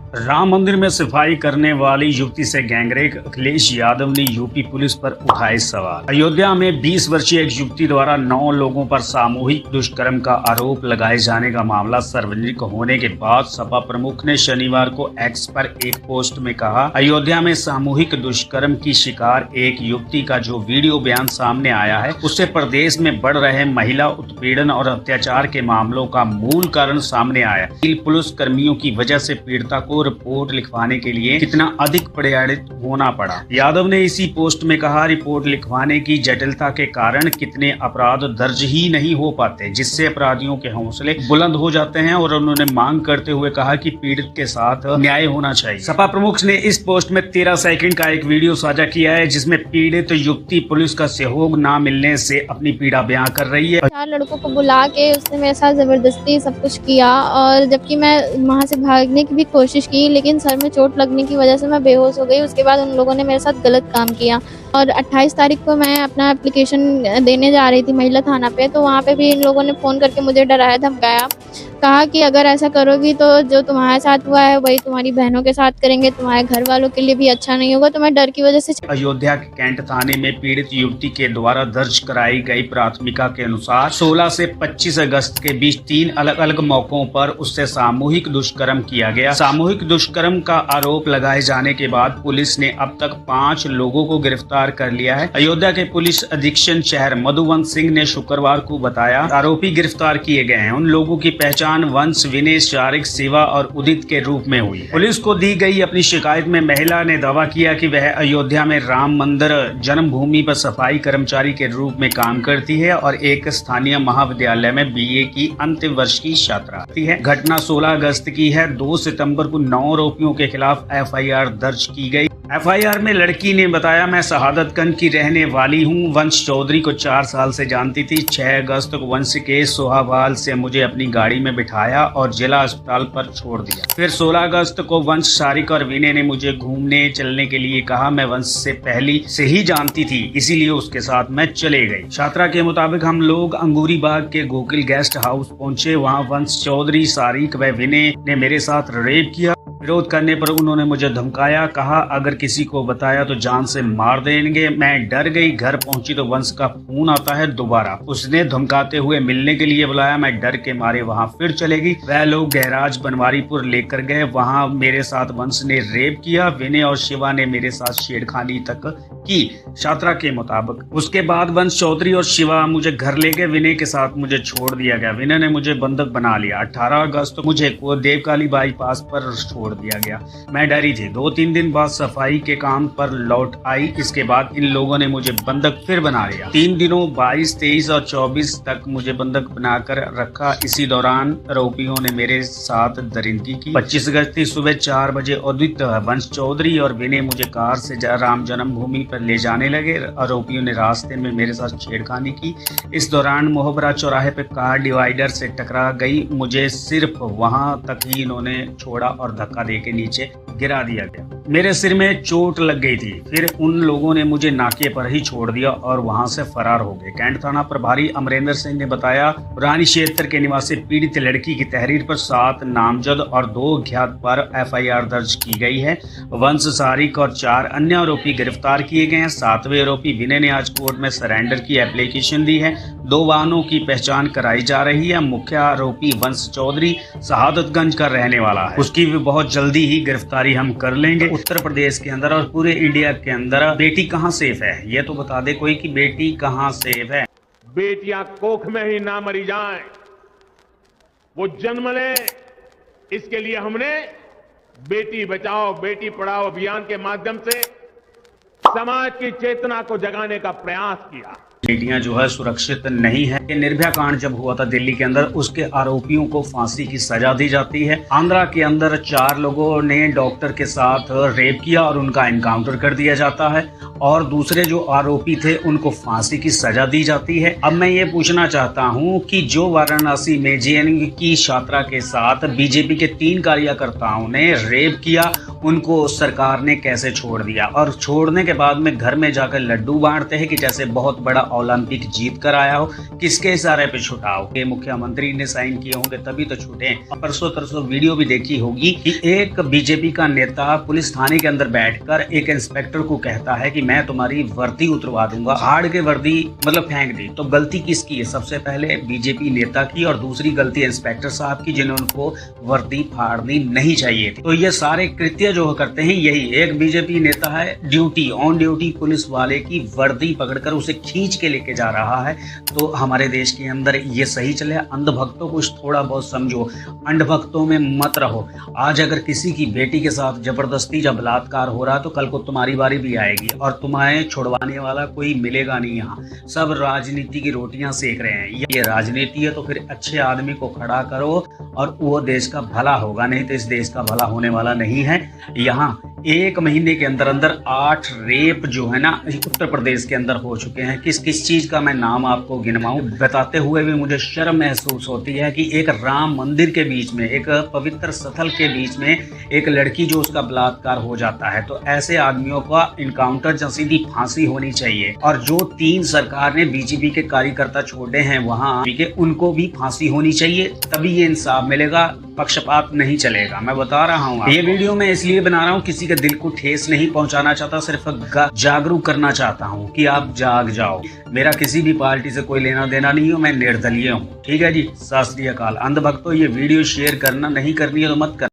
राम मंदिर में सफाई करने वाली युवती से गैंगरेप, अखिलेश यादव ने यूपी पुलिस पर उठाए सवाल। अयोध्या में 20 वर्षीय एक युवती द्वारा 9 लोगों पर सामूहिक दुष्कर्म का आरोप लगाए जाने का मामला सार्वजनिक होने के बाद सपा प्रमुख ने शनिवार को एक्स पर एक पोस्ट में कहा, अयोध्या में सामूहिक दुष्कर्म की शिकार एक युवती का जो वीडियो बयान सामने आया है, उससे प्रदेश में बढ़ रहे महिला उत्पीड़न और अत्याचार के मामलों का मूल कारण सामने आया। पुलिस कर्मियों की वजह से पीड़िता को रिपोर्ट लिखवाने के लिए कितना अधिक प्रयाणित होना पड़ा। यादव ने इसी पोस्ट में कहा, रिपोर्ट लिखवाने की जटिलता के कारण कितने अपराध दर्ज ही नहीं हो पाते, जिससे अपराधियों के हौसले बुलंद हो जाते हैं। और उन्होंने मांग करते हुए कहा कि पीड़ित के साथ न्याय होना चाहिए। सपा प्रमुख ने इस पोस्ट में 13 सेकंड का एक वीडियो साझा किया है, जिसमें पीड़ित युवती पुलिस का सहयोग न मिलने से अपनी पीड़ा बयां कर रही है। 4 लड़कों को बुला के उसने मेरे साथ जबरदस्ती सब कुछ किया, और जबकि मैं वहाँ से भागने की भी कोशिश की, लेकिन सर में चोट लगने की वजह से मैं बेहोश हो गई। उसके बाद उन लोगों ने मेरे साथ गलत काम किया। और 28 तारीख को मैं अपना एप्लीकेशन देने जा रही थी महिला थाना पे, तो वहाँ पे भी इन लोगों ने फ़ोन करके मुझे डराया धमकाया, कहा कि अगर ऐसा करोगी तो जो तुम्हारे साथ हुआ है वही तुम्हारी बहनों के साथ करेंगे, तुम्हारे घर वालों के लिए भी अच्छा नहीं होगा। तो मैं डर की वजह से अयोध्या के कैंट थाने में पीड़ित युवती के द्वारा दर्ज कराई गई प्राथमिका के अनुसार 16 से 25 अगस्त के बीच 3 अलग अलग मौकों पर उससे सामूहिक दुष्कर्म किया गया। सामूहिक दुष्कर्म का आरोप लगाए जाने के बाद पुलिस ने अब तक 5 लोगों को गिरफ्तार कर लिया है। अयोध्या के पुलिस अधीक्षक शहर मधुवंत सिंह ने शुक्रवार को बताया, आरोपी गिरफ्तार किए गए हैं। उन लोगों की पहचान वंश, विनय, शारिक, शिवा और उदित के रूप में हुई। पुलिस को दी गई अपनी शिकायत में महिला ने दावा किया कि वह अयोध्या में राम मंदिर जन्मभूमि पर सफाई कर्मचारी के रूप में काम करती है और एक स्थानीय महाविद्यालय में बीए की अंतिम वर्ष की छात्रा है। घटना 16 अगस्त की है। 2 सितंबर को 9 आरोपियों के खिलाफ एफआईआर दर्ज की गई। एफआईआर में लड़की ने बताया, मैं शहादतगंज की रहने वाली हूं। वंश चौधरी को 4 साल से जानती थी। 6 अगस्त को वंश के सोहावाल से मुझे अपनी गाड़ी में बिठाया और जिला अस्पताल पर छोड़ दिया। फिर 16 अगस्त को वंश, शारिक और विनय ने मुझे घूमने चलने के लिए कहा। मैं वंश से पहले से ही जानती थी, इसीलिए उसके साथ मैं चले गई। छात्रा के मुताबिक हम लोग अंगूरी बाग के गोकुल गेस्ट हाउस पहुंचे। वहां वंश चौधरी, शारिक व विनय ने मेरे साथ रेप किया। विरोध करने पर उन्होंने मुझे धमकाया, कहा अगर किसी को बताया तो जान से मार देंगे। मैं डर गई। घर पहुंची तो वंश का फोन आता है दोबारा। उसने धमकाते हुए मिलने के लिए बुलाया। मैं डर के मारे वहां फिर चलेगी। वह लोग गैराज बनवारीपुर लेकर गए। वहां मेरे साथ वंश ने रेप किया। विनय और शिवा ने मेरे साथ छेड़खानी तक की, छात्रा के मुताबिक। उसके बाद वंश चौधरी और शिवा मुझे घर ले गए। विनय के साथ मुझे छोड़ दिया गया। विनय ने मुझे बंधक बना लिया। 18 अगस्त मुझे को देवकाली बाईपास पर छोड़ दिया गया। मैं डरी थी। 2-3 दिन बाद सफाई के काम पर लौट आई। इसके बाद इन लोगों ने मुझे बंधक फिर बना लिया। 3 दिनों 22, 23 और 24 तक मुझे बंधक बनाकर रखा। इसी दौरान आरोपियों ने मेरे साथ दरिंदगी की। 25 अगस्त की सुबह 4 बजे उदित, वंश चौधरी और विनय मुझे कार से राम जन्मभूमि पर ले जाने लगे। आरोपियों ने रास्ते में मेरे साथ छेड़खानी की। इस दौरान मोहबरा चौराहे पे कार डिवाइडर से टकरा गई। मुझे सिर्फ वहां तक ही इन्होंने छोड़ा और धक्का देके नीचे गिरा दिया गया। मेरे सिर में चोट लग गई थी। फिर उन लोगों ने मुझे नाके पर ही छोड़ दिया और वहां से फरार हो गए। कैंट थाना प्रभारी अमरेंद्र सिंह ने बताया, पुरानी क्षेत्र के निवासी पीड़ित लड़की की तहरीर पर 7 नामजद और 2 अज्ञात पर एफआईआर दर्ज की गई है। वंश, शारिक और 4 अन्य आरोपी गिरफ्तार किए गए हैं। 7वें आरोपी विनय ने आज कोर्ट में सरेंडर की एप्लीकेशन दी है। 2 वाहनों की पहचान कराई जा रही है। मुख्य आरोपी वंश चौधरी शहादतगंज का रहने वाला है। उसकी भी बहुत जल्दी ही गिरफ्तारी हम कर लेंगे। उत्तर प्रदेश के अंदर और पूरे इंडिया के अंदर बेटी कहाँ सेफ है, ये तो बता दे कोई कि बेटी कहाँ सेफ है। बेटियां कोख में ही ना मरी जाएं, वो जन्म ले, इसके लिए हमने बेटी बचाओ बेटी पढ़ाओ अभियान के माध्यम से समाज की चेतना को जगाने का प्रयास किया। बेटियां जो है सुरक्षित नहीं है। निर्भया कांड जब हुआ था दिल्ली के अंदर, उसके आरोपियों को फांसी की सजा दी जाती है। आंध्रा के अंदर 4 लोगों ने डॉक्टर के साथ रेप किया और उनका एनकाउंटर कर दिया जाता है और दूसरे जो आरोपी थे उनको फांसी की सजा दी जाती है। अब मैं ये पूछना चाहता हूँ कि जो वाराणसी में जेएनयू की छात्रा के साथ बीजेपी के 3 कार्यकर्ताओं ने रेप किया उनको सरकार ने कैसे छोड़ दिया, और छोड़ने के बाद में घर में जाकर लड्डू बांटते हैं कि जैसे बहुत बड़ा ओलंपिक जीत कर आया हो। किसके इशारे पे छुटाओ के मुख्यमंत्री ने साइन किए होंगे तभी तो छूटे। परसों तरसों वीडियो भी देखी होगी कि एक बीजेपी का नेता पुलिस थाने के अंदर बैठकर एक इंस्पेक्टर को कहता है कि मैं तुम्हारी वर्दी उतरवा दूंगा, फाड़ के वर्दी मतलब फेंक दी। तो गलती किसकी है? सबसे पहले बीजेपी नेता की, और दूसरी गलती इंस्पेक्टर साहब की जिन्होंने उनको वर्दी फाड़नी नहीं चाहिए थी। तो ये सारे कृत्य जो करते हैं यही, एक बीजेपी नेता है ड्यूटी ऑन ड्यूटी पुलिस वाले की वर्दी पकड़कर उसे खींच के लेके जा रहा है। तो हमारे देश के अंदर ये सही चले? अंधभक्तों को थोड़ा बहुत समझो, अंधभक्तों में मत रहो। आज अगर किसी की बेटी के साथ जबरदस्ती जब बलात्कार हो रहा तो कल को तुम्हारी बारी भी आएगी और तुम्हें छुड़वाने वाला कोई मिलेगा नहीं। यहाँ सब राजनीति की रोटियां सेक रहे हैं। ये राजनीति है तो फिर अच्छे आदमी को खड़ा करो और वो देश का भला होगा, नहीं तो इस देश का भला होने वाला नहीं है। यहाँ एक महीने के अंदर अंदर 8 रेप जो है ना उत्तर प्रदेश के अंदर हो चुके हैं। किस किस चीज का मैं नाम आपको गिनवाऊं, बताते हुए भी मुझे शर्म महसूस होती है कि एक राम मंदिर के बीच में, एक पवित्र स्थल के बीच में एक लड़की जो उसका बलात्कार हो जाता है। तो ऐसे आदमियों का इनकाउंटर या सीधी फांसी होनी चाहिए। और जो 3 सरकार ने बीजेपी के कार्यकर्ता छोड़े हैं वहां के, उनको भी फांसी होनी चाहिए, तभी ये इंसाफ मिलेगा, पक्षपात नहीं चलेगा। मैं बता रहा हूँ, ये वीडियो मैं इसलिए बना रहा हूँ, किसी के दिल को ठेस नहीं पहुंचाना चाहता, सिर्फ जागरूक करना चाहता हूँ कि आप जाग जाओ। मेरा किसी भी पार्टी से कोई लेना देना नहीं हो, मैं निर्दलीय हूँ। ठीक है जी, सत श्री अकाल। अंधभक्तों, ये वीडियो शेयर करना नहीं करनी है तो मत करना।